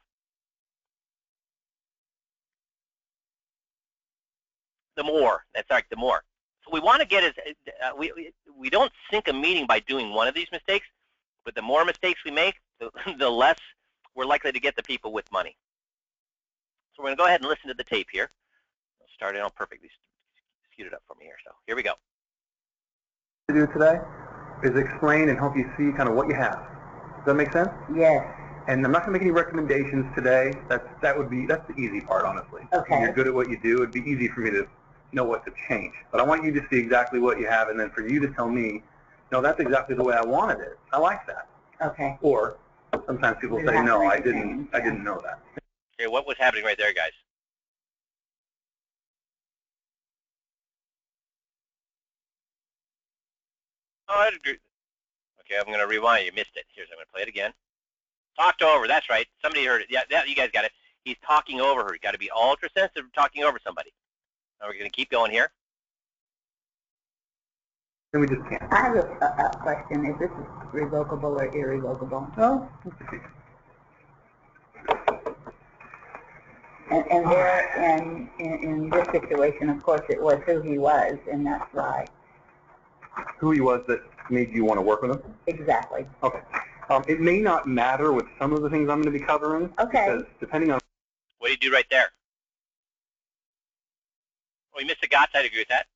Speaker 2: The more, that's right, the more. So we want to get is, we don't sink a meeting by doing one of these mistakes, but the more mistakes we make, the less we're likely to get the people with money. So we're going to go ahead and listen to the tape here. I'll start it on perfectly skewed it up for me here. So here we go.
Speaker 4: To do today is explain and help you see kind of what you have. Does that make sense?
Speaker 5: Yes.
Speaker 4: And I'm not going to make any recommendations today. That's the easy part, honestly.
Speaker 5: Okay.
Speaker 4: When you're good at what you do, it'd be easy for me to know what to change. But I want you to see exactly what you have, and then for you to tell me, no, that's exactly the way I wanted it. I like that.
Speaker 5: Okay.
Speaker 4: Or sometimes people say, no, I didn't know that.
Speaker 2: Okay, what was happening right there, guys? Oh, I agree. Okay, I'm going to rewind. You missed it. Here's, I'm going to play it again. Talked over. That's right. Somebody heard it. Yeah, you guys got it. He's talking over her. You got to be ultra sensitive talking over somebody. Now we're going to keep going here.
Speaker 4: And we just can't.
Speaker 5: I have a question. Is this revocable or irrevocable?
Speaker 4: No.
Speaker 5: And there, in this situation, of course, it was who he was, and that's right.
Speaker 4: Who he was that made you want to work with him?
Speaker 5: Exactly.
Speaker 4: Okay. It may not matter with some of the things I'm going to be covering.
Speaker 5: Okay.
Speaker 4: Because depending on...
Speaker 2: What do you do right there? Oh, you missed the GOTS. I'd agree with that.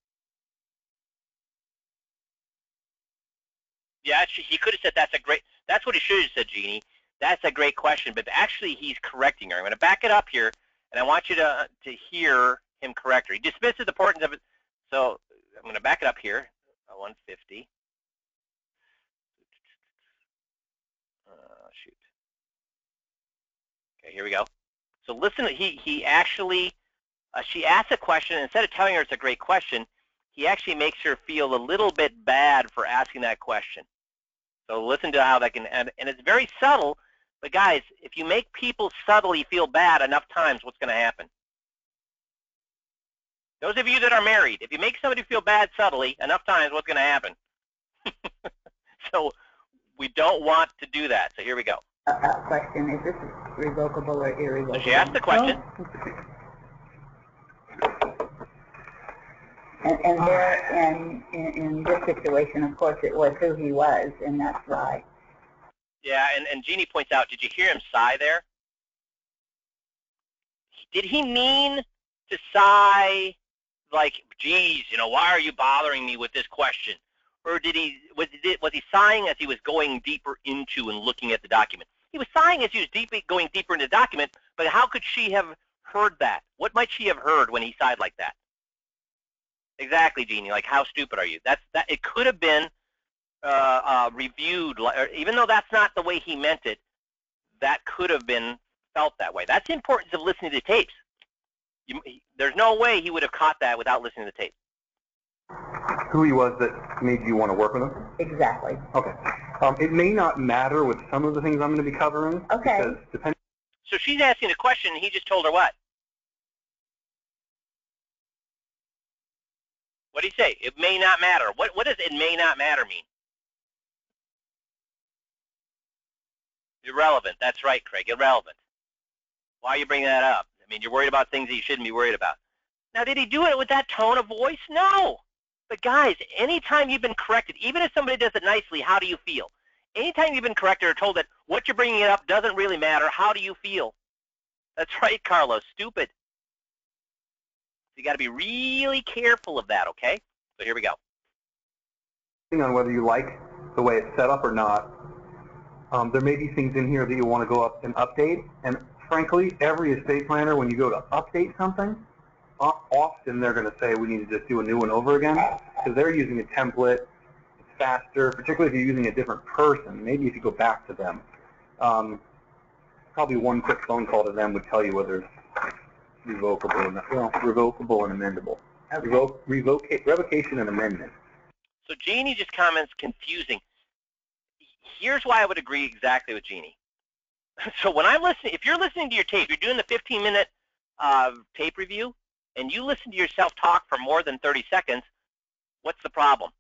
Speaker 2: Yeah, he could have said that's a great... That's what he should have said, Jeannie. That's a great question, but actually he's correcting her. I'm going to back it up here, and I want you to hear him correct her. He dismisses the importance of it. So I'm going to back it up here, 150. Shoot. Okay, here we go. So listen, he actually, she asks a question, and instead of telling her it's a great question, he actually makes her feel a little bit bad for asking that question. So listen to how that can, and it's very subtle, but guys, if you make people subtly feel bad enough times, what's going to happen? Those of you that are married, if you make somebody feel bad subtly enough times, what's going to happen? So we don't want to do that. So here we go.
Speaker 5: Question, is this revocable or irrevocable?
Speaker 2: So she asked the question.
Speaker 5: And there, in this situation, of course, it was who he was, and that's right.
Speaker 2: Yeah, and Jeannie points out, did you hear him sigh there? Did he mean to sigh like, geez, you know, why are you bothering me with this question? Or was he sighing as he was going deeper into and looking at the document? He was sighing as he was going deeper into the document, but how could she have heard that? What might she have heard when he sighed like that? Exactly, Jeannie. Like, how stupid are you? It could have been reviewed, even though that's not the way he meant it. That could have been felt that way. That's the importance of listening to the tapes. There's no way he would have caught that without listening to the tape.
Speaker 4: Who he was that made you want to work with him?
Speaker 5: Exactly.
Speaker 4: Okay. It may not matter with some of the things I'm going to be covering.
Speaker 5: Okay.
Speaker 4: Because depending.
Speaker 2: So she's asking a question, and he just told her what? What did he say? It may not matter. What does it may not matter mean? Irrelevant. That's right, Craig. Irrelevant. Why are you bringing that up? I mean, you're worried about things that you shouldn't be worried about. Now, did he do it with that tone of voice? No. But guys, anytime you've been corrected, even if somebody does it nicely, how do you feel? Anytime you've been corrected or told that what you're bringing up doesn't really matter, how do you feel? That's right, Carlos. Stupid. So you got to be really careful of that, okay? So here we go.
Speaker 4: Depending on whether you like the way it's set up or not, there may be things in here that you want to go up and update. And frankly, every estate planner, when you go to update something, often they're going to say we need to just do a new one over again because they're using a template. It's faster, particularly if you're using a different person. Maybe if you go back to them. Probably one quick phone call to them would tell you whether it's revocable or not. Well, revocable and amendable. Okay. Revocation and amendment.
Speaker 2: So Jeannie just comments confusing. Here's why I would agree exactly with Jeannie. So when I'm listening, if you're listening to your tape, you're doing the 15-minute tape review, and you listen to yourself talk for more than 30 seconds, what's the problem?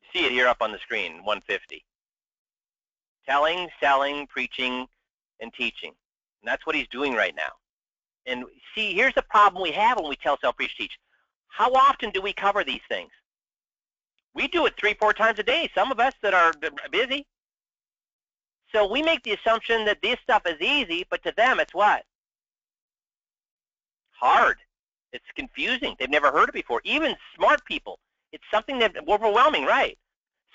Speaker 2: You see it here up on the screen, 150. Telling, selling, preaching, and teaching. And that's what he's doing right now. And see, here's the problem we have when we tell, sell, preach, teach. How often do we cover these things? We do it 3-4 times a day, some of us that are busy. So we make the assumption that this stuff is easy, but to them it's what? Hard. It's confusing. They've never heard it before. Even smart people. It's something that's overwhelming, right?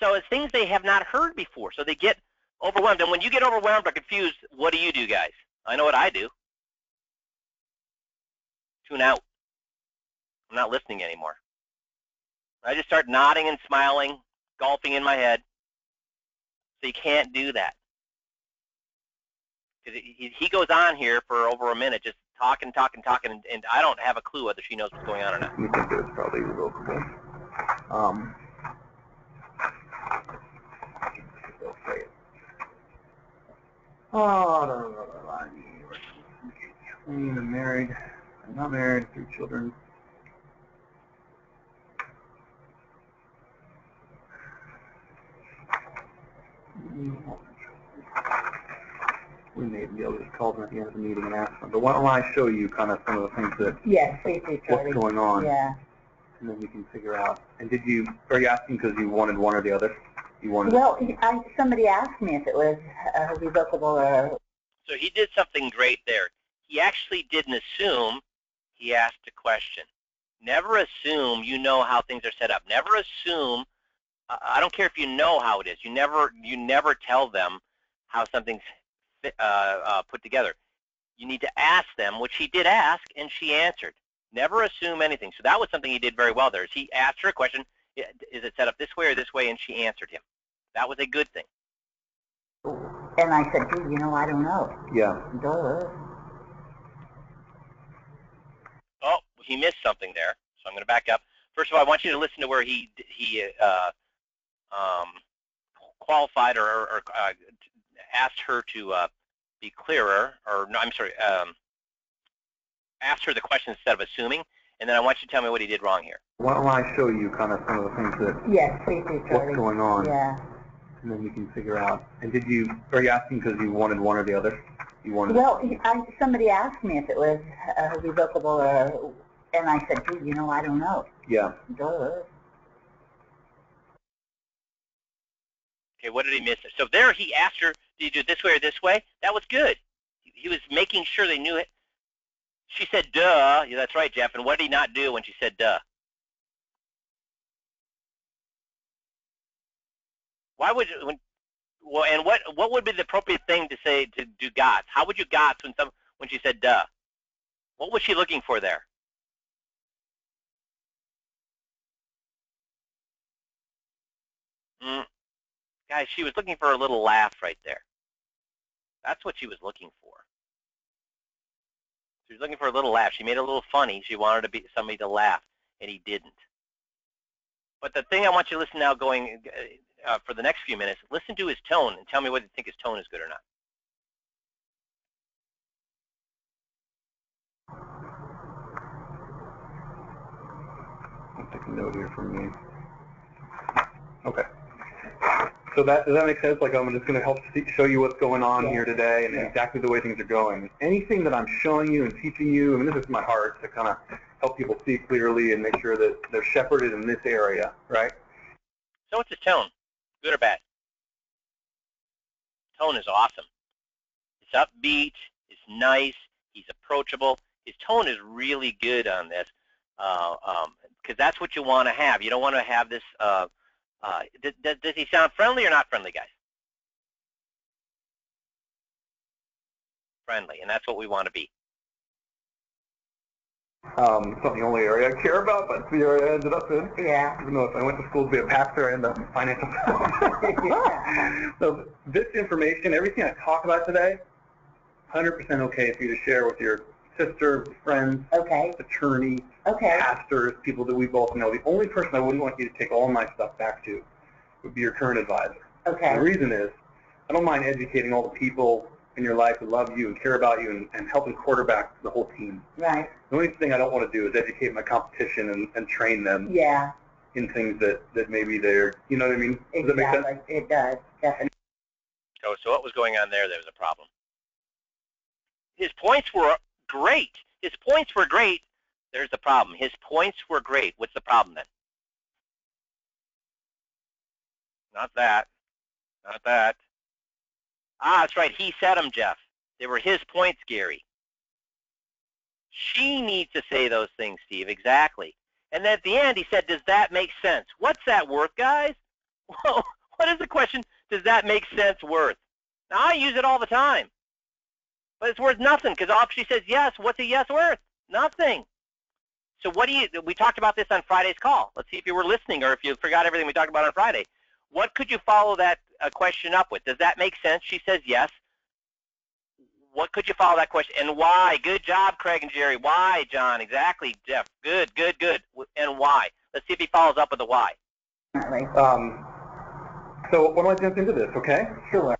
Speaker 2: So it's things they have not heard before. So they get overwhelmed. And when you get overwhelmed or confused, what do you do, guys? I know what I do. Tune out. I'm not listening anymore. I just start nodding and smiling, gulping in my head. So you can't do that. Because he goes on here for over a minute, just talking, and I don't have a clue whether she knows what's going on or not.
Speaker 4: You think it's probably revocable. I'm married. I'm not married. 3 children. We may be able to just call them at the end of the meeting and ask them. But why don't I show you kind of some of the things that
Speaker 5: Yes, please do, Charlie.
Speaker 4: what's going on,
Speaker 5: Yeah.
Speaker 4: and then we can figure out. And are you asking because you wanted one or the other? You wanted.
Speaker 5: Well, somebody asked me if it was revocable or.
Speaker 2: So he did something great there. He actually didn't assume. He asked a question. Never assume you know how things are set up. Never assume I don't care if you know how it is. You never tell them how something's put together. You need to ask them, which he did ask, and she answered. Never assume anything. So that was something he did very well there. Is he asked her a question, is it set up this way or this way, and she answered him. That was a good thing.
Speaker 5: And I said, gee, I don't know.
Speaker 4: Yeah.
Speaker 5: Duh.
Speaker 2: Oh, he missed something there, so I'm going to back up. First of all, I want you to listen to where he qualified or asked her to be clearer, or no, I'm sorry, asked her the question instead of assuming, and then I want you to tell me what he did wrong here.
Speaker 4: Why don't I show you kind of some of the things that
Speaker 5: Yes, please do, Charlie.
Speaker 4: what's going on,
Speaker 5: Yeah.
Speaker 4: and then you can figure out. And are you asking because you wanted one or the other? You wanted.
Speaker 5: Well, somebody asked me if it was revocable, and I said, gee, I don't know.
Speaker 4: Yeah.
Speaker 5: Duh.
Speaker 2: Okay, what did he miss? So there he asked her, did you do it this way or this way? That was good. He was making sure they knew it. She said, duh. Yeah, that's right, Jeff. And what did he not do when she said, duh? Why would well, and what would be the appropriate thing to say to do gots? How would you gots when she said, duh? What was she looking for there? Guys, she was looking for a little laugh right there. That's what she was looking for. She was looking for a little laugh. She made it a little funny. She wanted somebody to laugh, and he didn't. But the thing I want you to listen now going for the next few minutes, listen to his tone and tell me whether you think his tone is good or not.
Speaker 4: I'll take a note here from me. Okay. So does that make sense? Like I'm just going to help show you what's going on here today and exactly the way things are going. Anything that I'm showing you and teaching you, I mean, this is my heart to kind of help people see clearly and make sure that they're shepherded in this area, right?
Speaker 2: So what's his tone? Good or bad? Tone is awesome. It's upbeat. It's nice. He's approachable. His tone is really good on this because that's what you want to have. You don't want to have this. Does he sound friendly or not friendly, guys? Friendly, and that's what we want to be.
Speaker 4: It's not the only area I care about, but it's the area I ended up in.
Speaker 5: Yeah.
Speaker 4: Even though if I went to school to be a pastor and a financial
Speaker 5: Yeah.
Speaker 4: So this information, everything I talk about today, 100% okay for you to share with your sister, friends,
Speaker 5: Okay.
Speaker 4: attorney,
Speaker 5: Okay.
Speaker 4: pastors, people that we both know. The only person I wouldn't want you to take all my stuff back to would be your current advisor.
Speaker 5: Okay.
Speaker 4: The reason is I don't mind educating all the people in your life who love you and care about you and helping quarterback the whole team.
Speaker 5: Right.
Speaker 4: The only thing I don't want to do is educate my competition and train them
Speaker 5: Yeah.
Speaker 4: in things that maybe they're, you know what I mean?
Speaker 5: Exactly.
Speaker 4: Does that make sense?
Speaker 5: It does, definitely.
Speaker 2: So what was going on there? There was a problem. His points were great. His points were great. There's the problem. His points were great. What's the problem then? Not that. Not that. Ah, that's right. He said them, Jeff. They were his points, Gary. She needs to say those things, Steve. Exactly. And then at the end, he said, does that make sense? What's that worth, guys? Well, what is the question, does that make sense worth? Now, I use it all the time. But it's worth nothing because all she says yes. What's a yes worth? Nothing. So we talked about this on Friday's call. Let's see if you were listening or if you forgot everything we talked about on Friday. What could you follow that question up with? Does that make sense? She says yes. What could you follow that question? And why? Good job, Craig and Jerry. Why, John? Exactly, Jeff. Good, good, good. And why? Let's see if he follows up with the why.
Speaker 4: So why don't I jump into this, okay?
Speaker 5: Sure.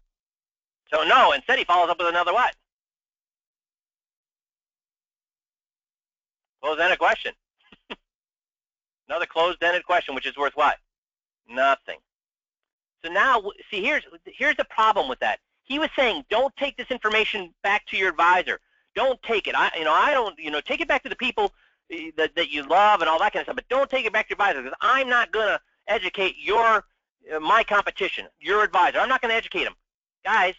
Speaker 2: So no, instead he follows up with another what? Closed-ended question. Another closed-ended question, which is worth what? Nothing. So now, see, here's the problem with that. He was saying, don't take this information back to your advisor. Don't take it. I don't, take it back to the people that you love and all that kind of stuff, but don't take it back to your advisor because I'm not going to educate my competition, your advisor. I'm not going to educate them. Guys,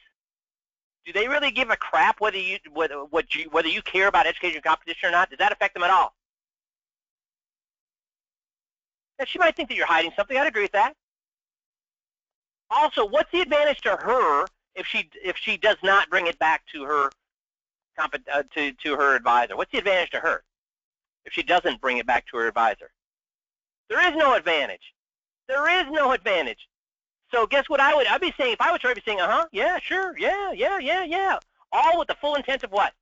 Speaker 2: do they really give a crap whether you care about educating your competition or not? Does that affect them at all? Now, she might think that you're hiding something. I'd agree with that. Also, what's the advantage to her if she does not bring it back to her to her advisor? What's the advantage to her if she doesn't bring it back to her advisor? There is no advantage. There is no advantage. So guess what I'd be saying if I was her? I'd be saying, yeah, sure, yeah. All with the full intent of what?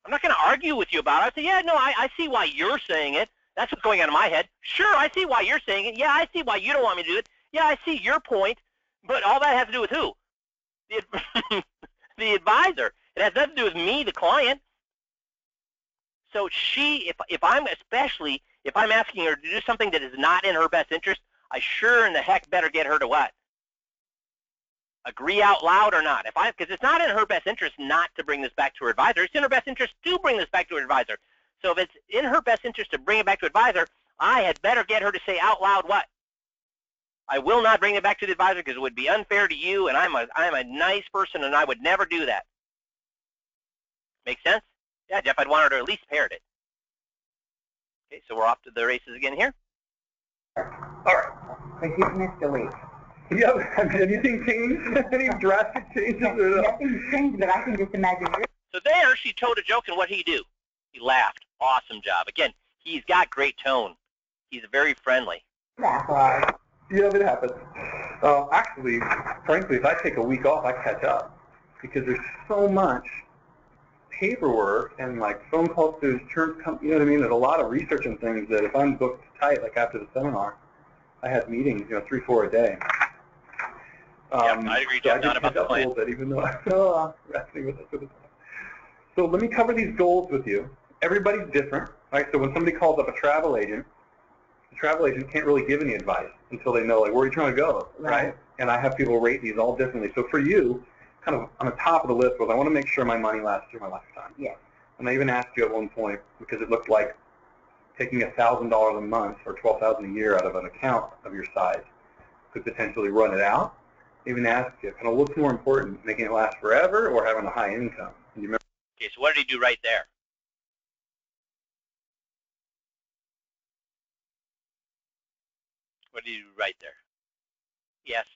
Speaker 2: I'm not going to argue with you about it. I'd say, yeah, no, I see why you're saying it. That's what's going on in my head. Sure, I see why you're saying it. Yeah, I see why you don't want me to do it. Yeah, I see your point. But all that has to do with who? The advisor. It has nothing to do with me, the client. So if I'm asking her to do something that is not in her best interest, I sure in the heck better get her to what? Agree out loud or not. Because it's not in her best interest not to bring this back to her advisor. It's in her best interest to bring this back to her advisor. So if it's in her best interest to bring it back to advisor, I had better get her to say out loud what? I will not bring it back to the advisor because it would be unfair to you, and I'm a nice person, and I would never do that. Make sense? Yeah, Jeff, I'd want her to at least parrot it. Okay, so we're off to the races again here.
Speaker 4: All right.
Speaker 5: But you've missed a week.
Speaker 4: Yeah, anything changed? Any drastic changes?
Speaker 5: Nothing's changed, but I can just imagine.
Speaker 2: So there, she told a joke, and what did he do? He laughed. Awesome job. Again, he's got great tone. He's very friendly.
Speaker 5: Laugh hard.
Speaker 4: Yeah, it happens. Actually, frankly, if I take a week off, I catch up because there's so much paperwork and like phone calls to insurance companies. You know what I mean? There's a lot of research and things that if I'm booked tight, like after the seminar, I had meetings, 3, 4 a day.
Speaker 2: I agree, Jeff. Not about the plan.
Speaker 4: A little bit, even though I'm still wrestling with it. So let me cover these goals with you. Everybody's different, right? So when somebody calls up a travel agent, the travel agent can't really give any advice until they know, like, where are you trying to go, right? And I have people rate these all differently. So for you, kind of on the top of the list was I want to make sure my money lasts through my lifetime.
Speaker 5: Yes.
Speaker 4: And I even asked you at one point, because it looked like taking $1,000 a month or $12,000 a year out of an account of your size could potentially run it out. I even asked you, kind of what's more important, making it last forever or having a high income? And you remember?
Speaker 2: Okay, so what did he do right there? What did he do right there? He asked,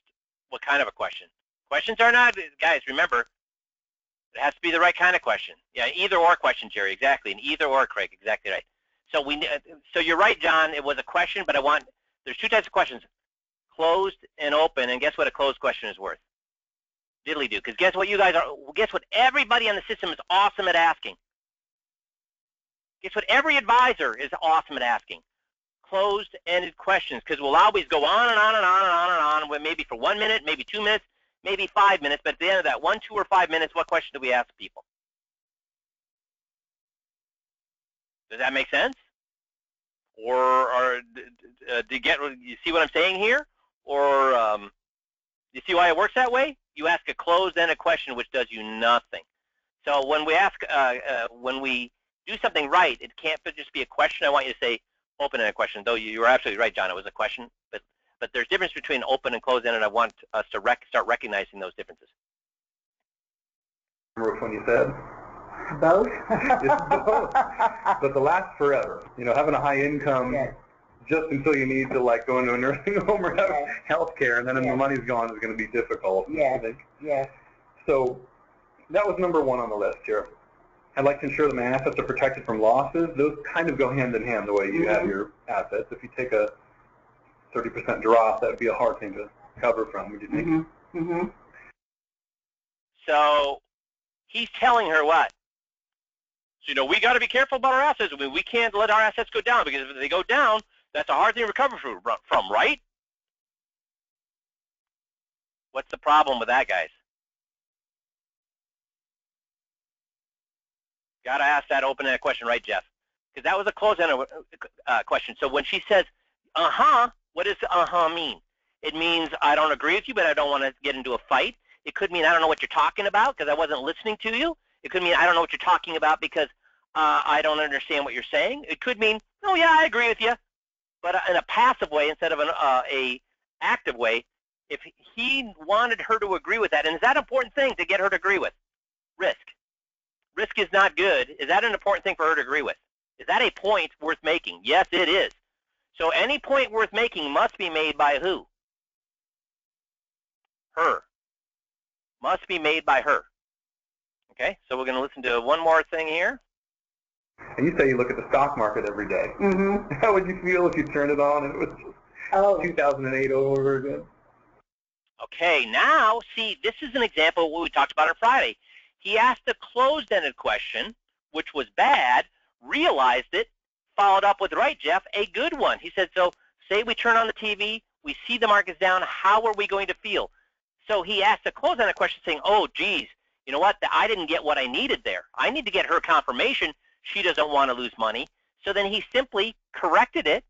Speaker 2: what kind of a question? Questions are not, guys, remember, it has to be the right kind of question. Yeah, either or question, Jerry, exactly. And either or, Craig, exactly right. So you're right, John, it was a question, but there's two types of questions, closed and open, and guess what a closed question is worth? Diddly do, because guess what everybody on the system is awesome at asking? Guess what every advisor is awesome at asking? Closed-ended questions, because we'll always go on and on and on and on and on, maybe for 1 minute, maybe 2 minutes, maybe 5 minutes, but at the end of that 1, 2, or 5 minutes, what question do we ask people? Does that make sense? Or do you see what I'm saying here? Or you see why it works that way? You ask a closed-ended question, which does you nothing. So when we do something right, it can't just be a question. I want you to say open-ended question. Though you were absolutely right, John. It was a question, but there's difference between open and closed-ended. I want us to start recognizing those differences.
Speaker 4: Remember which one you said?
Speaker 5: Both?
Speaker 4: It's both. But the last forever. Having a high income just until you need to like go into a nursing home or have health care, and then when the money's gone, it's going to be difficult.
Speaker 5: Yes.
Speaker 4: So that was number 1 on the list here. I'd like to ensure that my assets are protected from losses. Those kind of go hand in hand the way you have your assets. If you take a 30% drop, that would be a hard thing to cover from. Would you think?
Speaker 2: So he's telling her what? So, we got to be careful about our assets. I mean, we can't let our assets go down, because if they go down, that's a hard thing to recover from, right? What's the problem with that, guys? Got to ask that open-ended question, right, Jeff? Because that was a closed-ended question. So when she says, what does mean? It means I don't agree with you, but I don't want to get into a fight. It could mean I don't know what you're talking about because I wasn't listening to you. It could mean I don't know what you're talking about because I don't understand what you're saying. It could mean, oh, yeah, I agree with you, but in a passive way instead of a active way. If he wanted her to agree with that, and is that an important thing to get her to agree with? Risk. Risk is not good. Is that an important thing for her to agree with? Is that a point worth making? Yes, it is. So any point worth making must be made by who? Her. Must be made by her. Okay, so we're going to listen to one more thing here.
Speaker 4: And you say you look at the stock market every day.
Speaker 5: Mm-hmm.
Speaker 4: How would you feel if you turned it on and it was just 2008 all over again?
Speaker 2: Okay, now, see, this is an example of what we talked about on Friday. He asked a closed-ended question, which was bad, realized it, followed up with, right, Jeff, a good one. He said, so say we turn on the TV, we see the markets down, how are we going to feel? So he asked a closed-ended question saying, oh, geez, you know what, I didn't get what I needed there. I need to get her confirmation she doesn't want to lose money. So then he simply corrected it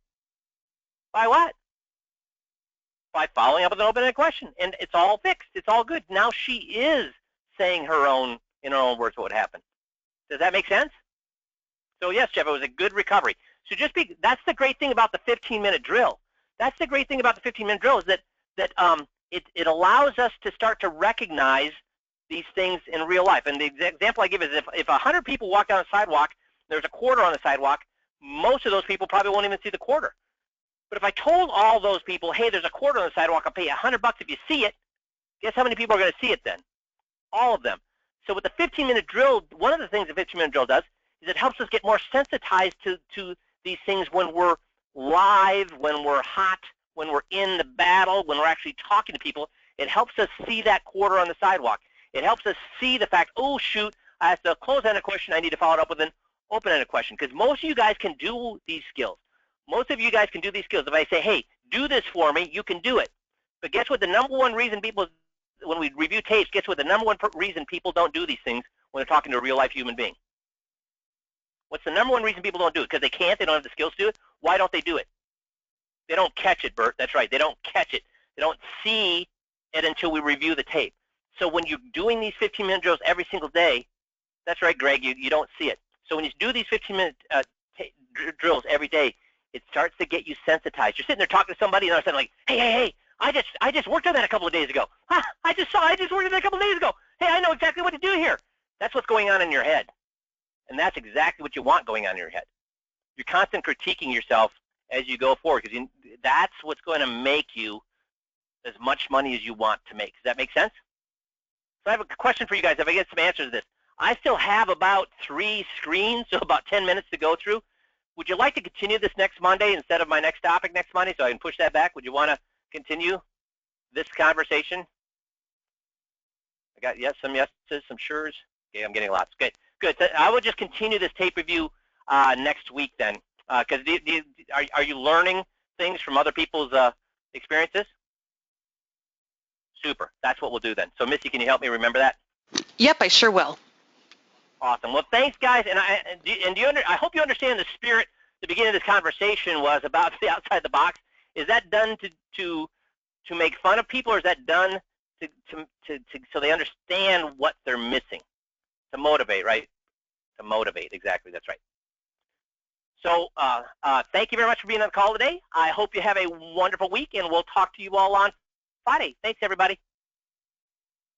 Speaker 2: by what? By following up with an open-ended question. And it's all fixed. It's all good. Now she is saying in her own words what happened. Does that make sense? So yes, Jeff, it was a good recovery. So that's the great thing about the 15-minute drill. That's the great thing about the 15-minute drill is that it allows us to start to recognize these things in real life. And the example I give is if 100 people walk down a sidewalk, there's a quarter on the sidewalk, most of those people probably won't even see the quarter. But if I told all those people, hey, there's a quarter on the sidewalk, I'll pay you $100 if you see it, guess how many people are going to see it then? All of them. So with the 15-minute drill, one of the things the 15-minute drill does is it helps us get more sensitized to these things when we're live, when we're hot, when we're in the battle, when we're actually talking to people. It helps us see that quarter on the sidewalk. It helps us see the fact, oh, shoot, I asked a closed-ended question, I need to follow it up with an open-ended question, because most of you guys can do these skills. Most of you guys can do these skills. If I say, hey, do this for me, you can do it. But guess what the number one reason people, when we review tapes, guess what the number one reason people don't do these things when they're talking to a real-life human being? What's the number one reason people don't do it? Because they can't, they don't have the skills to do it? Why don't they do it? They don't catch it, Bert. That's right. They don't catch it. They don't see it until we review the tape. So when you're doing these 15-minute drills every single day, that's right, Greg, you don't see it. So when you do these 15-minute drills every day, it starts to get you sensitized. You're sitting there talking to somebody, and they're saying like, hey, I just worked on that a couple of days ago. Huh, I just worked on that a couple of days ago. Hey, I know exactly what to do here. That's what's going on in your head. And that's exactly what you want going on in your head. You're constantly critiquing yourself as you go forward, because that's what's going to make you as much money as you want to make. Does that make sense? So I have a question for you guys. If I get some answers to this, I still have about 3 screens, so about 10 minutes to go through. Would you like to continue this next Monday instead of my next topic next Monday, so I can push that back? Would you want to continue this conversation? I got yes, some yeses, some sures. Okay, I'm getting lots. Good, good. So I will just continue this tape review next week then, because are you learning things from other people's experiences? Super. That's what we'll do then. So Missy, can you help me remember that?
Speaker 3: Yep, I sure will.
Speaker 2: Awesome. Well, thanks, guys. And I hope you understand the spirit. The beginning of this conversation was about the outside the box. Is that done to make fun of people, or is that done so they understand what they're missing? To motivate, right? To motivate. Exactly. That's right. So thank you very much for being on the call today. I hope you have a wonderful week, and we'll talk to you all on Friday. Thanks, everybody.